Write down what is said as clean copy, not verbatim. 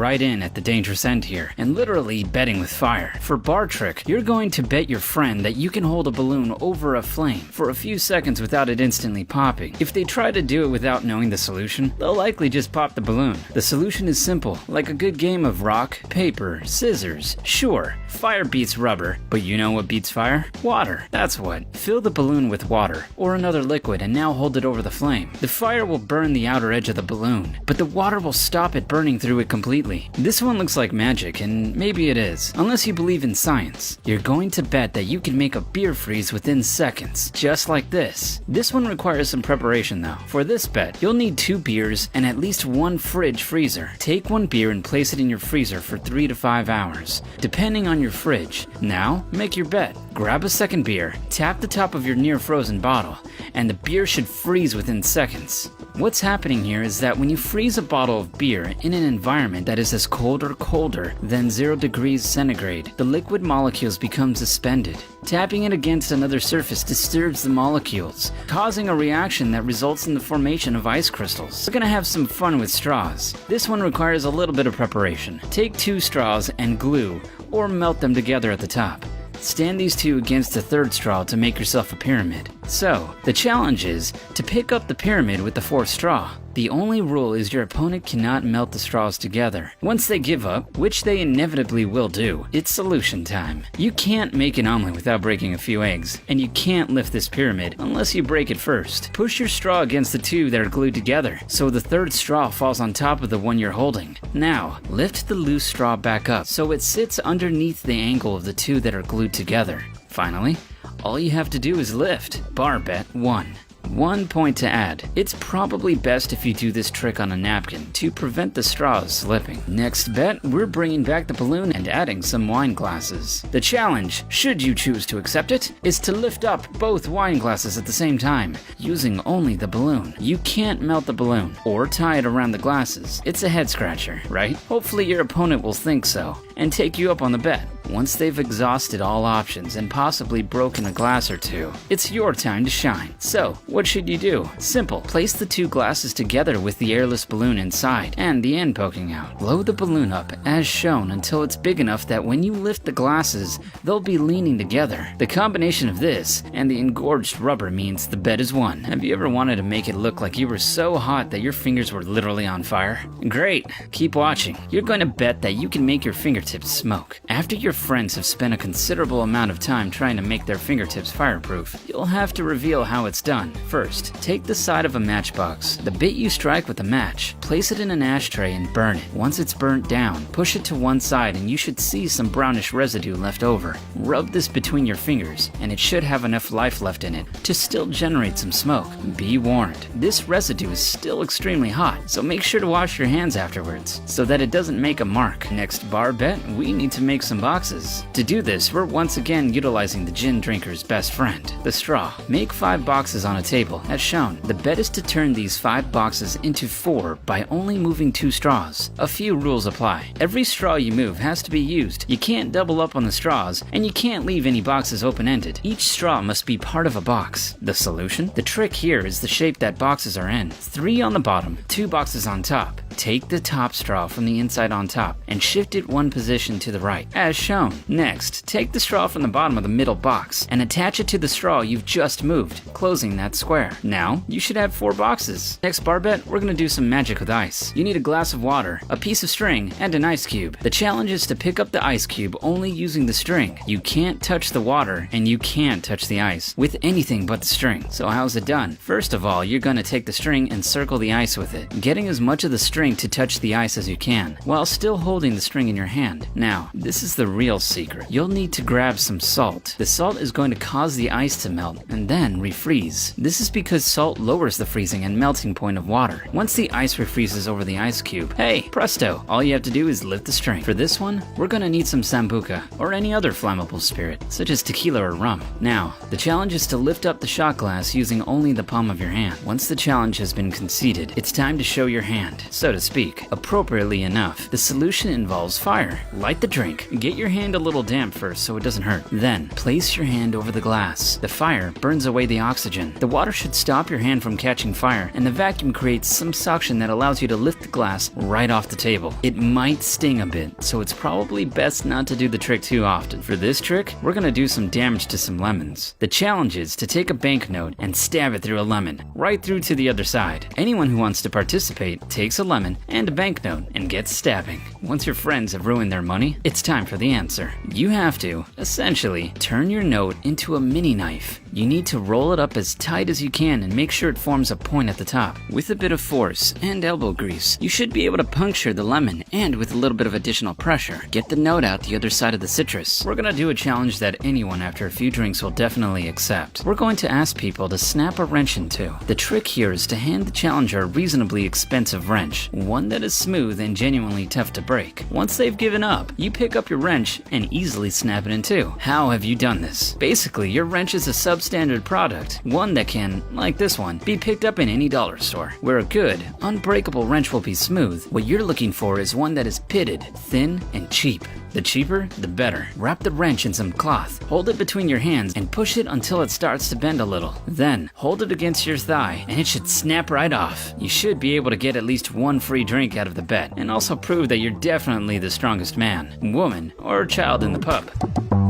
right in at the dangerous end here, and literally betting with fire. For bar trick, you're going to bet your friend that you can hold a balloon over a flame for a few seconds without it instantly popping. If they try to do it without knowing the solution, they'll likely just pop the balloon. The solution is simple, like a good game of rock, paper, scissors. Sure, fire beats rubber, but you know what beats fire? Water. That's what. Fill the balloon with water, or another liquid, and now hold it over the flame. The fire will burn the outer edge of the balloon, but the water will stop it burning through it completely. This one looks like magic, and maybe it is. Unless you believe in science. You're going to bet that you can make a beer freeze within seconds, just like this. This one requires some preparation though. For this bet, you'll need 2 beers and at least 1 fridge freezer. Take 1 beer and place it in your freezer for 3 to 5 hours, depending on your fridge. Now, make your bet. Grab a second beer, tap the top of your near frozen bottle, and the beer should freeze within seconds. What's happening here is that when you freeze a bottle of beer in an environment that is as cold or colder than 0 degrees centigrade, the liquid molecules become suspended. Tapping it against another surface disturbs the molecules, causing a reaction that results in the formation of ice crystals. We're gonna have some fun with straws. This one requires a little bit of preparation. Take 2 straws and glue, or melt them together at the top. Stand these 2 against the 3rd straw to make yourself a pyramid. So, the challenge is to pick up the pyramid with the 4th straw. The only rule is your opponent cannot melt the straws together. Once they give up, which they inevitably will do, it's solution time. You can't make an omelet without breaking a few eggs, and you can't lift this pyramid unless you break it first. Push your straw against the 2 that are glued together, so the 3rd straw falls on top of the one you're holding. Now, lift the loose straw back up so it sits underneath the angle of the 2 that are glued together. Finally, all you have to do is lift. Bar bet 1. 1 point to add. It's probably best if you do this trick on a napkin to prevent the straws slipping. Next bet, we're bringing back the balloon and adding some wine glasses. The challenge, should you choose to accept it, is to lift up both wine glasses at the same time, using only the balloon. You can't melt the balloon or tie it around the glasses. It's a head scratcher, right? Hopefully your opponent will think so and take you up on the bet. Once they've exhausted all options and possibly broken a glass or 2, it's your time to shine. So, what should you do? Simple. Place the 2 glasses together with the airless balloon inside and the end poking out. Blow the balloon up as shown until it's big enough that when you lift the glasses, they'll be leaning together. The combination of this and the engorged rubber means the bet is won. Have you ever wanted to make it look like you were so hot that your fingers were literally on fire? Great. Keep watching. You're going to bet that you can make your fingertips smoke. After your friends have spent a considerable amount of time trying to make their fingertips fireproof, you'll have to reveal how it's done. First, take the side of a matchbox. The bit you strike with the match, place it in an ashtray and burn it. Once it's burnt down, push it to one side and you should see some brownish residue left over. Rub this between your fingers and it should have enough life left in it to still generate some smoke. Be warned, this residue is still extremely hot, so make sure to wash your hands afterwards so that it doesn't make a mark. Next bar bet, we need to make some boxes. To do this, we're once again utilizing the gin drinker's best friend, the straw. Make 5 boxes on a table, as shown. The bet is to turn these 5 boxes into 4 by only moving 2 straws. A few rules apply. Every straw you move has to be used. You can't double up on the straws, and you can't leave any boxes open-ended. Each straw must be part of a box. The solution? The trick here is the shape that boxes are in. 3 on the bottom, 2 boxes on top. Take the top straw from the inside on top and shift it 1 position to the right, as shown. Next, take the straw from the bottom of the middle box and attach it to the straw you've just moved, closing that square. Now, you should have 4 boxes. Next bar bet, we're gonna do some magic with ice. You need a glass of water, a piece of string, and an ice cube. The challenge is to pick up the ice cube only using the string. You can't touch the water and you can't touch the ice with anything but the string. So how's it done? First of all, you're gonna take the string and circle the ice with it, getting as much of the string to touch the ice as you can, while still holding the string in your hand. Now, this is the real secret. You'll need to grab some salt. The salt is going to cause the ice to melt and then refreeze. This is because salt lowers the freezing and melting point of water. Once the ice refreezes over the ice cube, hey, presto, all you have to do is lift the string. For this one, we're gonna need some sambuca, or any other flammable spirit, such as tequila or rum. Now, the challenge is to lift up the shot glass using only the palm of your hand. Once the challenge has been conceded, it's time to show your hand. So so to speak, appropriately enough. The solution involves fire. Light the drink. Get your hand a little damp first so it doesn't hurt. Then, place your hand over the glass. The fire burns away the oxygen. The water should stop your hand from catching fire, and the vacuum creates some suction that allows you to lift the glass right off the table. It might sting a bit, so it's probably best not to do the trick too often. For this trick, we're gonna do some damage to some lemons. The challenge is to take a banknote and stab it through a lemon, right through to the other side. Anyone who wants to participate takes a lemon and a banknote and gets stabbing. Once your friends have ruined their money, it's time for the answer. You have to, essentially, turn your note into a mini knife. You need to roll it up as tight as you can and make sure it forms a point at the top. With a bit of force and elbow grease, you should be able to puncture the lemon, and with a little bit of additional pressure, get the note out the other side of the citrus. We're gonna do a challenge that anyone after a few drinks will definitely accept. We're going to ask people to snap a wrench in two. The trick here is to hand the challenger a reasonably expensive wrench, one that is smooth and genuinely tough to break. Once they've given up, you pick up your wrench and easily snap it in two. How have you done this? Basically, your wrench is a substandard product, one that can, like this one, be picked up in any dollar store. Where a good, unbreakable wrench will be smooth, what you're looking for is one that is pitted, thin, and cheap. The cheaper, the better. Wrap the wrench in some cloth, hold it between your hands, and push it until it starts to bend a little. Then, hold it against your thigh, and it should snap right off. You should be able to get at least one free drink out of the bet, and also prove that you're definitely the strongest man, woman, or child in the pub.